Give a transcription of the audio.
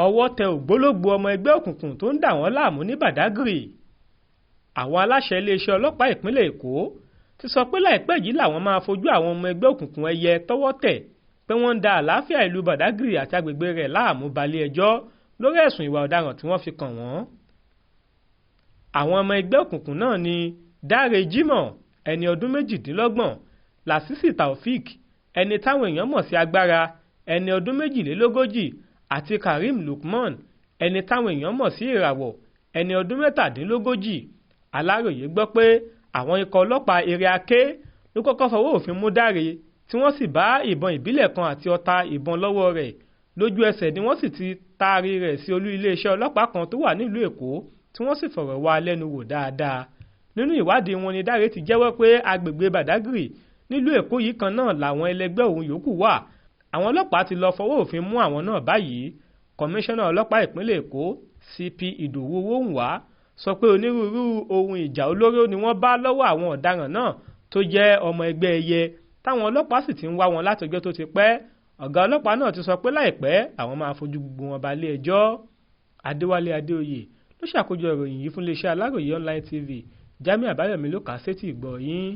ọwọ́ tẹ Ogbologboo ọmọ ẹgbẹ́ òkùnkùn tó ń dà wọ́n láàmú ní Badagry. Àwọn aláṣẹ iléeṣẹ́ ọlọ́pàá ìpínlẹ̀ Èkó ti sọ pé láìpẹ́ yìí làwọn máa fojú àwọn ọmọ ẹgbẹ́ òkùnkùn ẹyẹ tọ́wọ́ tẹ̀ pé wọ́n ń da àlàáfíà ìlú Badagry àti agbègbè rẹ̀ láàmú balẹ̀ ẹjọ́ lórí ẹ̀sùn ìwà ọ̀daràn tí wọ́n fi kàn wọ́n. Àwọn ọmọ ẹgbẹ́ òkùnkùn náà ni Dáre Jimoh ẹni ọdún 28, Lasisi Taofik ẹni táwọn èèyàn mọ̀ sí Agbára ẹni ọdún 42 àti Karim Lukman ẹni táwọn èèyàn mọ̀ sí Ìràwọ̀ ẹni ọdún 37. Aláròyé gbọ́ pé àwọn ikọ̀ ọlọ́pàá eré aké ló kọ́kọ́ fọwọ́ òfin mú Dáre tí wọ́n sì bá ìbọn ìbílẹ̀ kan àti ọta ìbọn lọ́wọ́ rẹ̀. Lójú ẹsẹ̀ ni wọ́n sì ti taari rẹ̀ sí olú iléeṣẹ́ ọlọ́pàá kan tó wà nílùú Èkó tí wọ́n sì fọ̀rọ̀ wá lẹ́nu wò dáadáa. Nínú ìwádìí wọn ni Dáre ti jẹ́wọ́ pé agbègbè Badagry nílùú Èkó yìí kan náà làwọn ẹlẹgbẹ́ òun yòókù wà. Àwọn ọlọ́pàá ti lọ fọwọ́ òfin mú àwọn náà báyìí. Kọmíṣánná ọlọ́pàá ìpínlẹ̀ Èkó CP Ìdòwú Owóǹwá sọ pé onírúurú ohun ìjà olóró ni wọ́n bá lọ́wọ́ àwọn ọ̀daràn náà tó jẹ́ ọmọ ẹgbẹ́ ẹyẹ táwọn ọlọ́pàá sì ti ń wá wọn látọjọ́ tó ti pẹ́. Ọ̀gá ọlọ́pàá náà ti sọ pé láìpẹ́ àwọn máa fojú gbogbo wọn balẹ̀ ẹjọ́. Adéwálé Adéoyè ló ṣàkójọ ìròyìn yìí fún iléeṣẹ́ Aláròyé Online TV. Jamiu Àbáyọ̀mí ló kà á sétí ìgbọ́ yín.